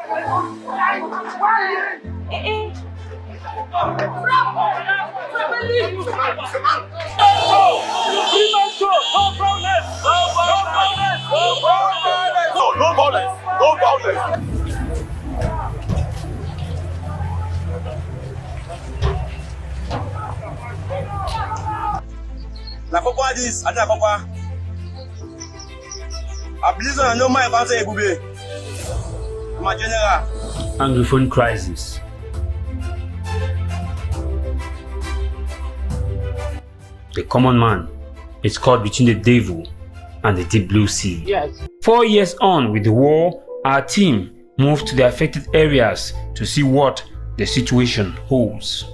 No violence! No violence! La Kwakwa this, I think Kwakwa. I believe I know my father Ebube. My general. Anglophone crisis. The common man is caught between the devil and the deep blue sea. Yes. 4 years on with the war, our team moved to the affected areas to see what the situation holds.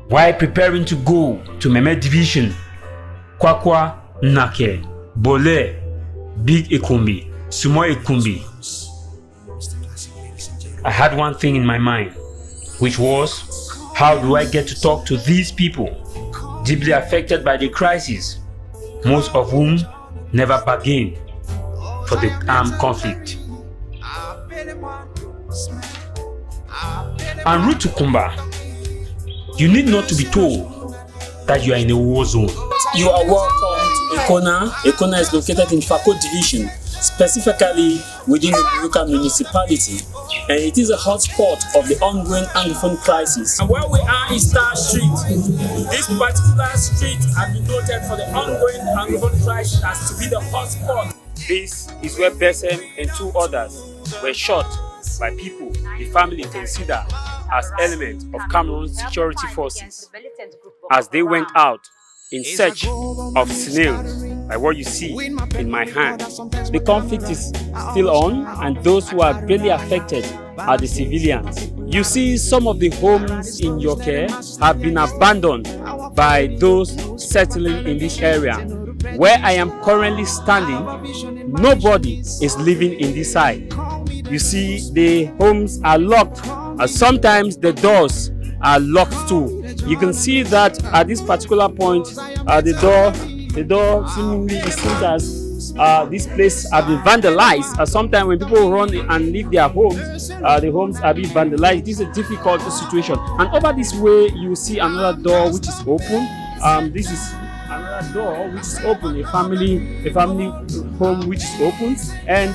While preparing to go to Meme Division, Kwakwa, Nake, Bole, Big Ekumbi, Small Ekumbi, I had one thing in my mind, which was, how do I get to talk to these people deeply affected by the crisis, most of whom never bargained for the armed conflict? En route to Kumba, you need not to be told that you are in a war zone. You are welcome to Ekona. Ekona is located in Fako Division, specifically within the Buruka municipality, and it is a hotspot of the ongoing Anglophone crisis. And where we are is Star Street. This particular street has been noted for the ongoing Anglophone crisis as to be the hotspot. This is where Besem and 2 others were shot by people the family consider as elements of Cameroon's security forces as they went out in search of snails, by what you see in my hand. The conflict is still on, and those who are greatly affected are the civilians. You see, some of the homes in your care have been abandoned by those settling in this area. Where I am currently standing, nobody is living in this side. You see, the homes are locked, and sometimes the doors are locked too. You can see that at this particular point, the door seemingly it seems as this place has been vandalized. Sometimes when people run and leave their homes, the homes are being vandalized. This is a difficult situation. And over this way, you see another door which is open. This is another door which is open, a family home which is open, and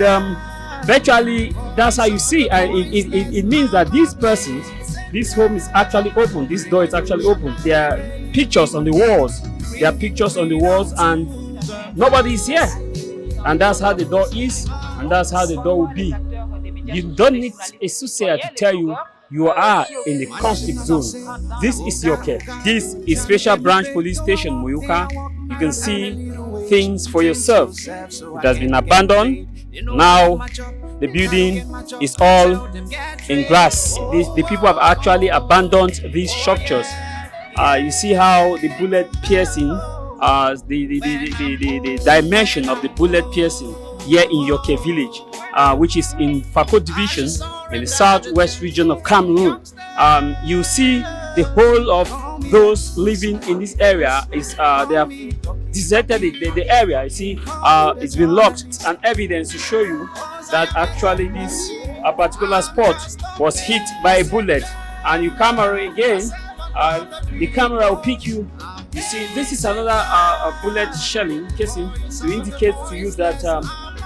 virtually that's how you see. It means that these persons, this home is actually open. This door is actually open. There are pictures on the walls. There are pictures on the walls, and nobody is here. And that's how the door is, and that's how the door will be. You don't need a soothsayer to tell you you are in the conflict zone. This is your care. This is Special Branch Police Station, Moyuka. You can see things for yourself. It has been abandoned. Now the building is all in glass. The people have actually abandoned these structures. You see how the bullet piercing, the dimension of the bullet piercing here in Yoke village, which is in Fako Division in the southwest region of Cameroon. You see the whole of those living in this area is they have deserted the area. You see, it's been locked, and evidence to show you that actually this particular spot was hit by a bullet. And you camera again, the camera will pick you. You see, this is another bullet shelling casing to indicate to you that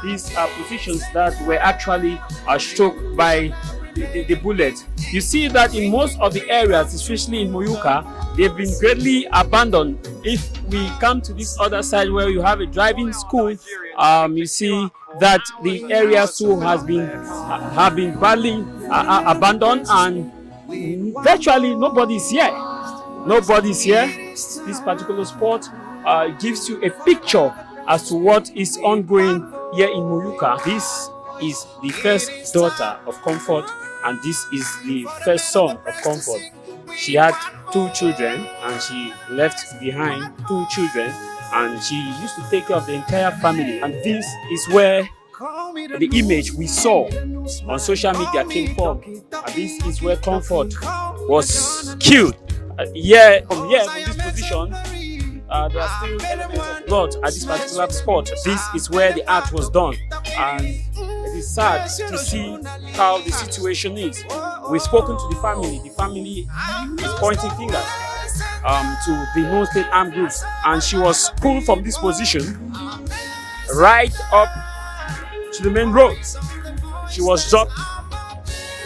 these are positions that were actually struck by the bullet. You see that in most of the areas, especially in Moyuka, they've been greatly abandoned. If we come to this other side where you have a driving school, you see that the areas too have been badly abandoned, and virtually nobody is here. Nobody is here. This particular spot gives you a picture as to what is ongoing here in Moyuka. This is the first daughter of Comfort, and this is the first son of Comfort. She had 2 children, and she left behind 2 children, and she used to take care of the entire family. And this is where the image we saw on social media came from. And this is where Comfort was killed. From this position, there are still elements of blood at this particular spot. This is where the act was done, and it is sad to see how the situation is. We've spoken to the family. The family is pointing fingers to the non-state armed groups, and she was pulled from this position right up to the main road. She was dropped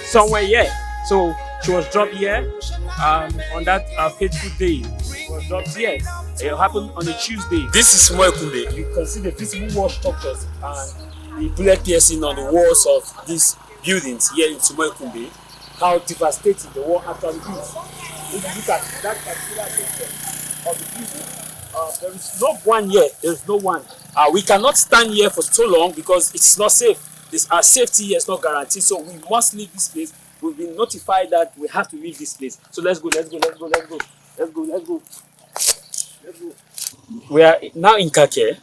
somewhere here. So she was dropped here on that fateful day. She was dropped here. It happened on a Tuesday. This is Kumba. You can see the visible wall structures and The bullet piercing on the walls of these buildings here in Kumba. How devastating the war actually is. If you look at that particular section of the building, there is no one here. There is no one. We cannot stand here for so long because it's not safe. Our safety here is not guaranteed, so we must leave this place. We've been notified that we have to leave this place. So let's go. We are now in Nake.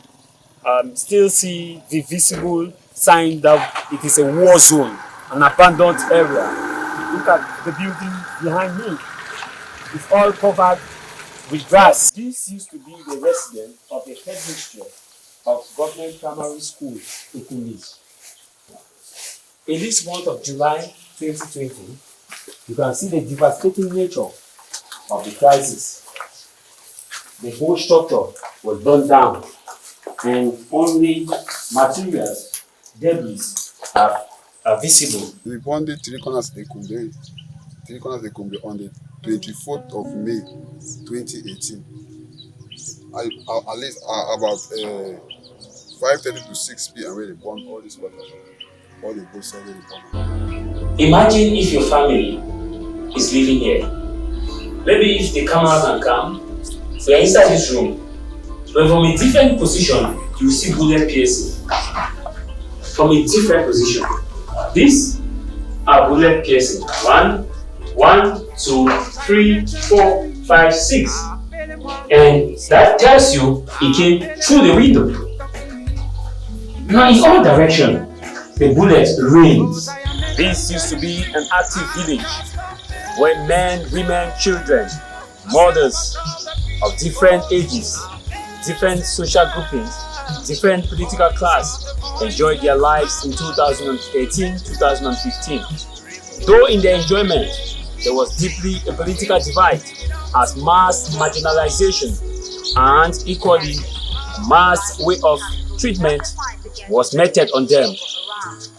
Still see the visible sign that it is a war zone, an abandoned area. Look at the building behind me. It's all covered with grass. This used to be the residence of the headmistress of government primary school in Kumba. In this month of July 2020, you can see the devastating nature of the crisis. The whole structure was burned down, and only materials, debris are visible. We burned the three corners of Kumba on the 24th of May 2018. At least about 5:30 to 6 p.m. when they burned all this water. All the boats are really burned. Imagine if your family is living here. Maybe if the camera can come, we are inside this room, but from a different position, you see bullet piercing. From a different position. These are bullet piercing. 1, 2, 3, 4, 5, 6. And that tells you it came through the window. Now in all directions, the bullet rains. This used to be an active village where men, women, children, mothers of different ages, different social groupings, different political class enjoyed their lives in 2013, 2015. Though in their enjoyment, there was deeply a political divide as mass marginalization and equally mass way of treatment was meted on them.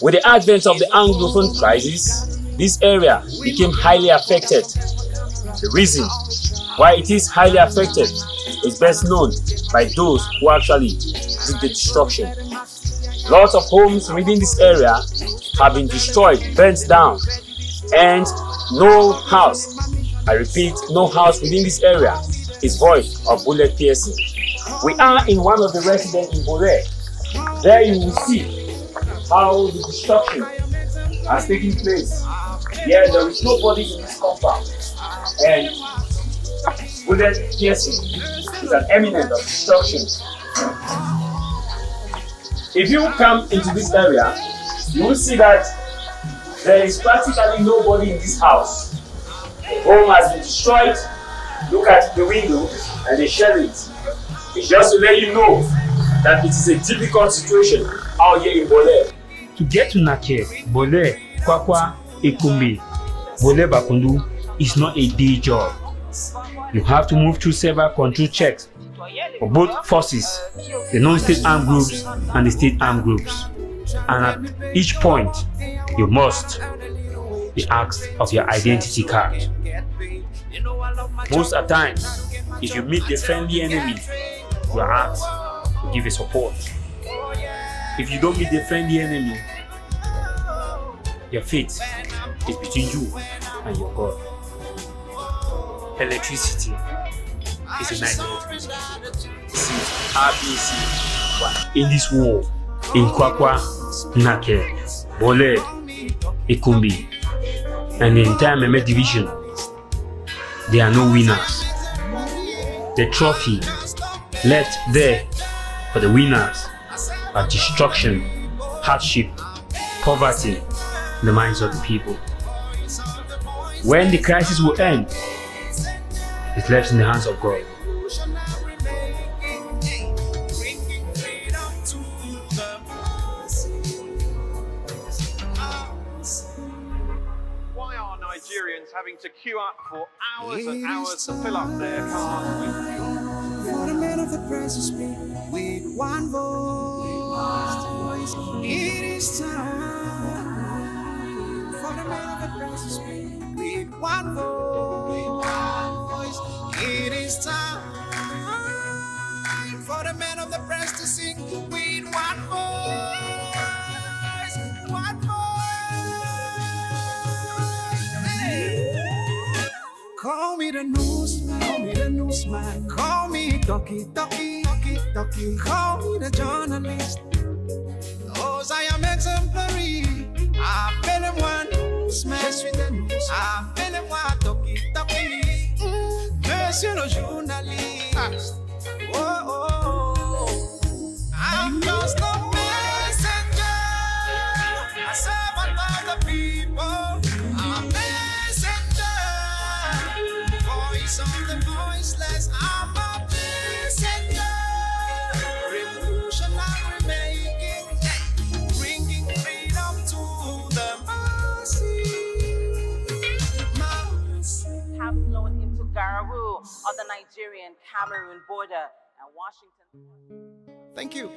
With the advent of the Anglophone crisis, this area became highly affected. The reason why it is highly affected is best known by those who actually did the destruction. Lots of homes within this area have been destroyed, burnt down, and no house, I repeat, no house within this area is void of bullet piercing. We are in one of the residences in Bole. There you will see how the destruction has taken place. Here there is nobody in this compound, and bullet piercing is an eminence of destruction. If you come into this area, you will see that there is practically nobody in this house. The home has been destroyed. Look at the window and they share it. It's just to let you know that it is a difficult situation out here in Bole. To get to Nake, Bole, Kwakwa, Kumba, Bole Bakundu is not a day job. You have to move through several control checks for both forces, the non-state armed groups and the state armed groups. And at each point, you must be asked of your identity card. Most of the time, if you meet the friendly enemy, you are asked to give a support. If you don't meet the friendly enemy, your fate is between you and your God. Electricity is a nightmare. RBC in this war, in Kwakwa, Nake, Bole, Kumba, and the entire Meme division, there are no winners. The trophy left there for the winners are destruction, hardship, poverty in the minds of the people. When the crisis will end, it's left in the hands of God. Nigerians having to queue up for hours and hours to fill up their cars with fuel. For the men of the press to speak with one voice. It is time for the men of the press to speak with one voice. It is time for the men of the press to sing with one voice. One voice. Hey. Call me the newsman, call me the newsman, call me Ducky, Ducky, Ducky, Ducky, call me the journalist. Cause I am exemplary. I've been in one newsman, I've been in one Ducky, Ducky, Monsieur le journaliste. I'm just a messenger, a servant of the people. I'm a messenger, voice of the voiceless. I'm a messenger, revolutionary making, bringing freedom to the masses. Have flown into Garawu on the Nigerian-Cameroon border and Washington. Thank you.